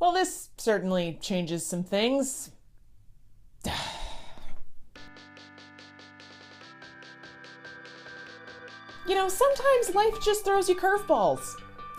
Well, this certainly changes some things. You know, sometimes life just throws you curveballs.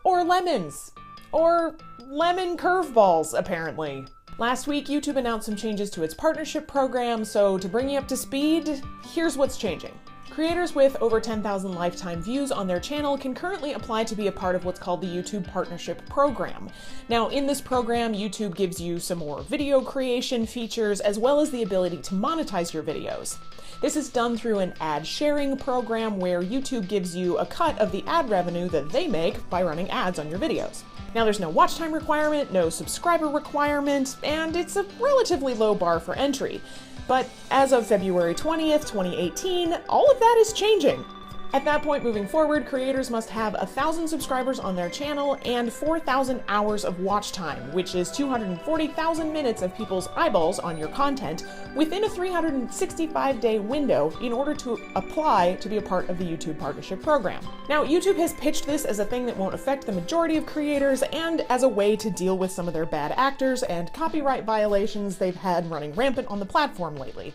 Or lemons. Or lemon curveballs, apparently. Last week, YouTube announced some changes to its partnership program, so to bring you up to speed, here's what's changing. Creators with over 10,000 lifetime views on their channel can currently apply to be a part of what's called the YouTube Partnership Program. Now, in this program, YouTube gives you some more video creation features, as well as the ability to monetize your videos. This is done through an ad sharing program where YouTube gives you a cut of the ad revenue that they make by running ads on your videos. Now, there's no watch time requirement, no subscriber requirement, and it's a relatively low bar for entry. But as of February 20th, 2018, all of that is changing. At that point moving forward, creators must have 1,000 subscribers on their channel and 4,000 hours of watch time, which is 240,000 minutes of people's eyeballs on your content within a 365-day window in order to apply to be a part of the YouTube Partnership Program. Now, YouTube has pitched this as a thing that won't affect the majority of creators and as a way to deal with some of their bad actors and copyright violations they've had running rampant on the platform lately.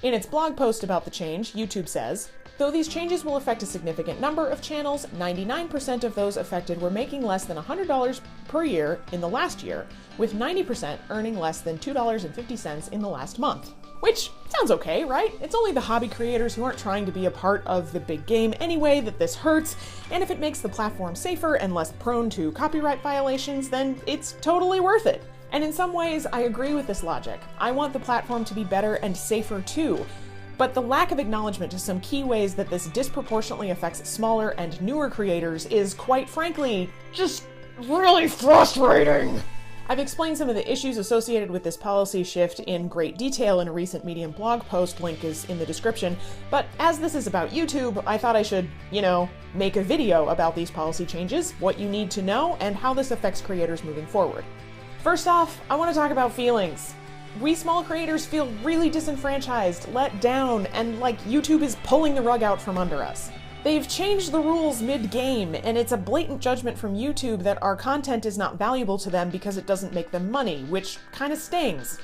In its blog post about the change, YouTube says, "Though these changes will affect a significant number of channels, 99% of those affected were making less than $100 per year in the last year, with 90% earning less than $2.50 in the last month." Which sounds okay, right? It's only the hobby creators who aren't trying to be a part of the big game anyway that this hurts, and if it makes the platform safer and less prone to copyright violations, then it's totally worth it. And in some ways, I agree with this logic. I want the platform to be better and safer too. But the lack of acknowledgement to some key ways that this disproportionately affects smaller and newer creators is, quite frankly, just really frustrating. I've explained some of the issues associated with this policy shift in great detail in a recent Medium blog post, link is in the description, but as this is about YouTube, I thought I should, make a video about these policy changes, what you need to know, and how this affects creators moving forward. First off, I want to talk about feelings. We small creators feel really disenfranchised, let down, and like YouTube is pulling the rug out from under us. They've changed the rules mid-game, and it's a blatant judgment from YouTube that our content is not valuable to them because it doesn't make them money, which kind of stings.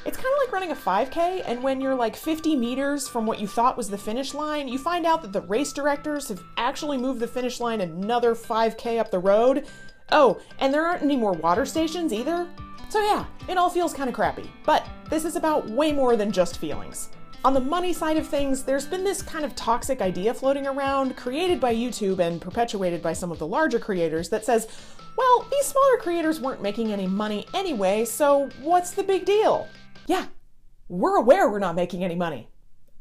It's kind of like running a 5K, and when you're like 50 meters from what you thought was the finish line, you find out that the race directors have actually moved the finish line another 5K up the road. Oh, and there aren't any more water stations either. So yeah, it all feels kind of crappy, but this is about way more than just feelings. On the money side of things, there's been this kind of toxic idea floating around, created by YouTube and perpetuated by some of the larger creators, that says, well, these smaller creators weren't making any money anyway, so what's the big deal? Yeah, we're aware we're not making any money.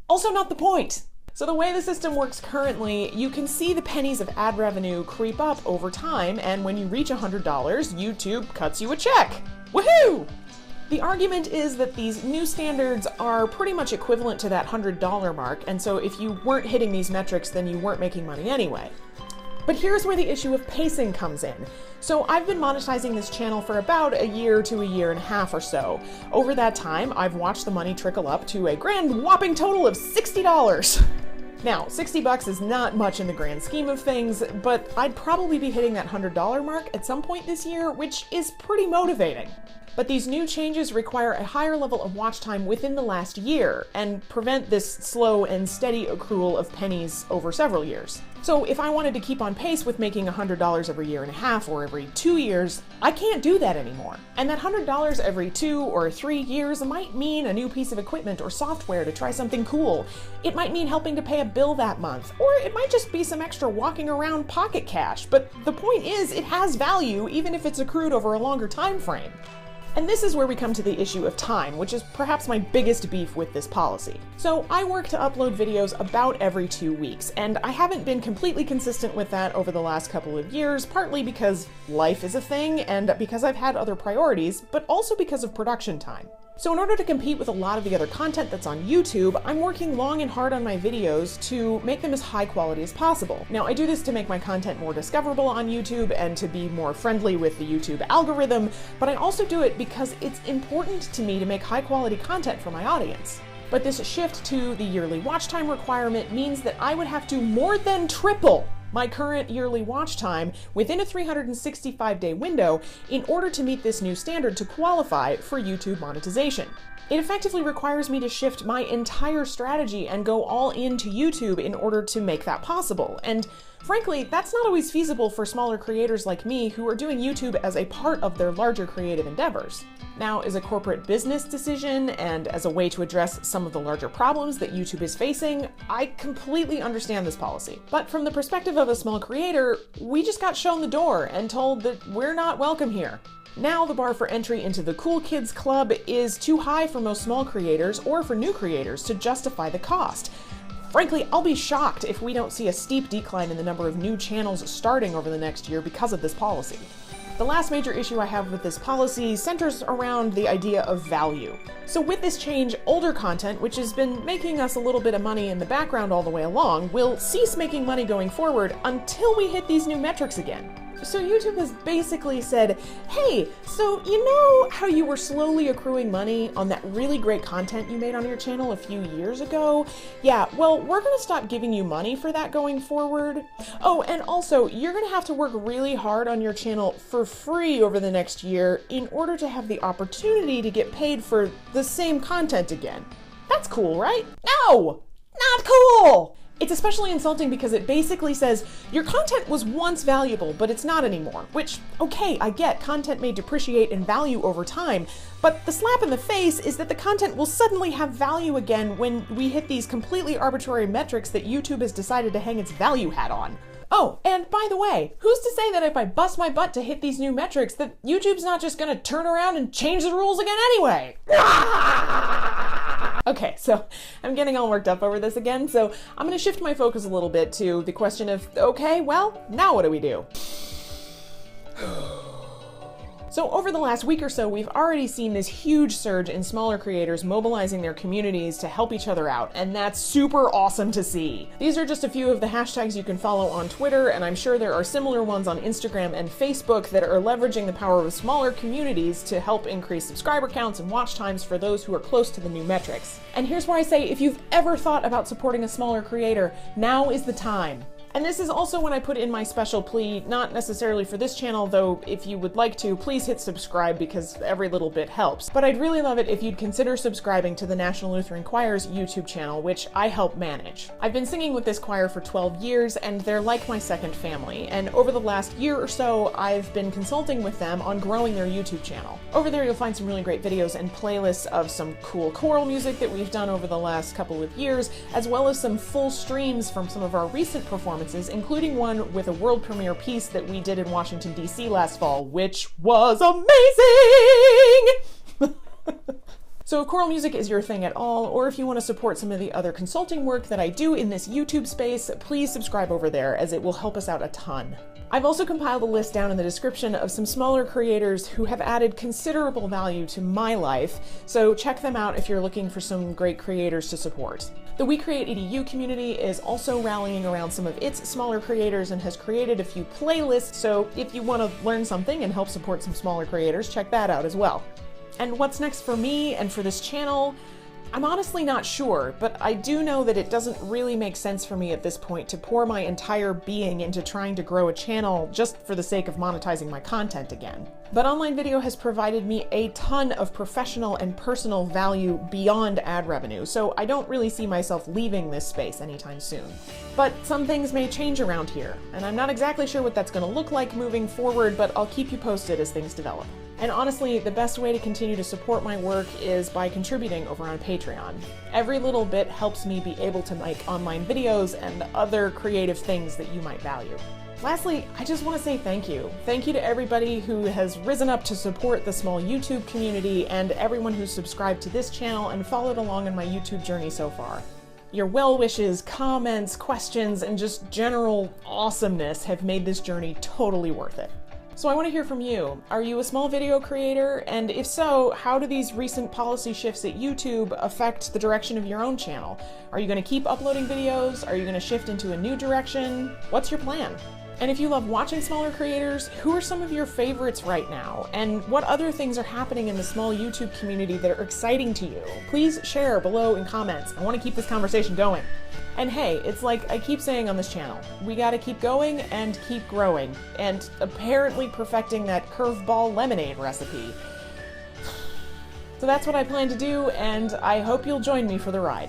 Also not the point. So the way the system works currently, you can see the pennies of ad revenue creep up over time, and when you reach $100, YouTube cuts you a check. Woohoo! The argument is that these new standards are pretty much equivalent to that $100 mark, and so if you weren't hitting these metrics, then you weren't making money anyway. But here's where the issue of pacing comes in. So I've been monetizing this channel for about a year to a year and a half or so. Over that time, I've watched the money trickle up to a grand whopping total of $60. Now, $60 is not much in the grand scheme of things, but I'd probably be hitting that $100 mark at some point this year, which is pretty motivating. But these new changes require a higher level of watch time within the last year and prevent this slow and steady accrual of pennies over several years. So if I wanted to keep on pace with making $100 every year and a half or every 2 years, I can't do that anymore. And that $100 every 2 or 3 years might mean a new piece of equipment or software to try something cool. It might mean helping to pay a bill that month, or it might just be some extra walking around pocket cash. But the point is, it has value even if it's accrued over a longer time frame. And this is where we come to the issue of time, which is perhaps my biggest beef with this policy. So I work to upload videos about every 2 weeks, and I haven't been completely consistent with that over the last couple of years, partly because life is a thing and because I've had other priorities, but also because of production time. So in order to compete with a lot of the other content that's on YouTube, I'm working long and hard on my videos to make them as high quality as possible. Now, I do this to make my content more discoverable on YouTube and to be more friendly with the YouTube algorithm, but I also do it because it's important to me to make high quality content for my audience. But this shift to the yearly watch time requirement means that I would have to more than triple my current yearly watch time within a 365-day window in order to meet this new standard to qualify for YouTube monetization. It effectively requires me to shift my entire strategy and go all into YouTube in order to make that possible. And frankly, that's not always feasible for smaller creators like me who are doing YouTube as a part of their larger creative endeavors. Now, as a corporate business decision and as a way to address some of the larger problems that YouTube is facing, I completely understand this policy. But from the perspective of a small creator, we just got shown the door and told that we're not welcome here. Now the bar for entry into the Cool Kids Club is too high for most small creators or for new creators to justify the cost. Frankly, I'll be shocked if we don't see a steep decline in the number of new channels starting over the next year because of this policy. The last major issue I have with this policy centers around the idea of value. So with this change, older content, which has been making us a little bit of money in the background all the way along, will cease making money going forward until we hit these new metrics again. So YouTube has basically said, hey, so you know how you were slowly accruing money on that really great content you made on your channel a few years ago? Yeah, well, we're gonna stop giving you money for that going forward. Oh, and also, you're gonna have to work really hard on your channel for free over the next year in order to have the opportunity to get paid for the same content again. That's cool, right? No, not cool! It's especially insulting because it basically says, your content was once valuable, but it's not anymore. Which, okay, I get, content may depreciate in value over time, but the slap in the face is that the content will suddenly have value again when we hit these completely arbitrary metrics that YouTube has decided to hang its value hat on. Oh, and by the way, who's to say that if I bust my butt to hit these new metrics that YouTube's not just gonna turn around and change the rules again anyway? Okay, so I'm getting all worked up over this again, so I'm gonna shift my focus a little bit to the question of, okay, well, now what do we do? So over the last week or so, we've already seen this huge surge in smaller creators mobilizing their communities to help each other out, and that's super awesome to see. These are just a few of the hashtags you can follow on Twitter, and I'm sure there are similar ones on Instagram and Facebook that are leveraging the power of smaller communities to help increase subscriber counts and watch times for those who are close to the new metrics. And here's where I say, if you've ever thought about supporting a smaller creator, now is the time. And this is also when I put in my special plea, not necessarily for this channel, though if you would like to, please hit subscribe because every little bit helps. But I'd really love it if you'd consider subscribing to the National Lutheran Choir's YouTube channel, which I help manage. I've been singing with this choir for 12 years, and they're like my second family. And over the last year or so, I've been consulting with them on growing their YouTube channel. Over there, you'll find some really great videos and playlists of some cool choral music that we've done over the last couple of years, as well as some full streams from some of our recent performances, including one with a world premiere piece that we did in Washington, D.C. last fall, which was amazing! So if choral music is your thing at all, or if you want to support some of the other consulting work that I do in this YouTube space, please subscribe over there, as it will help us out a ton. I've also compiled a list down in the description of some smaller creators who have added considerable value to my life, so check them out if you're looking for some great creators to support. The We Create EDU community is also rallying around some of its smaller creators and has created a few playlists, so if you want to learn something and help support some smaller creators, check that out as well. And what's next for me and for this channel? I'm honestly not sure, but I do know that it doesn't really make sense for me at this point to pour my entire being into trying to grow a channel just for the sake of monetizing my content again. But online video has provided me a ton of professional and personal value beyond ad revenue, so I don't really see myself leaving this space anytime soon. But some things may change around here, and I'm not exactly sure what that's going to look like moving forward, but I'll keep you posted as things develop. And honestly, the best way to continue to support my work is by contributing over on Patreon. Every little bit helps me be able to make online videos and other creative things that you might value. Lastly, I just want to say thank you. Thank you to everybody who has risen up to support the small YouTube community and everyone who's subscribed to this channel and followed along in my YouTube journey so far. Your well wishes, comments, questions, and just general awesomeness have made this journey totally worth it. So I want to hear from you. Are you a small video creator? And if so, how do these recent policy shifts at YouTube affect the direction of your own channel? Are you going to keep uploading videos? Are you going to shift into a new direction? What's your plan? And if you love watching smaller creators, who are some of your favorites right now? And what other things are happening in the small YouTube community that are exciting to you? Please share below in comments. I want to keep this conversation going. And hey, it's like I keep saying on this channel, we gotta keep going and keep growing, and apparently perfecting that curveball lemonade recipe. So that's what I plan to do, and I hope you'll join me for the ride.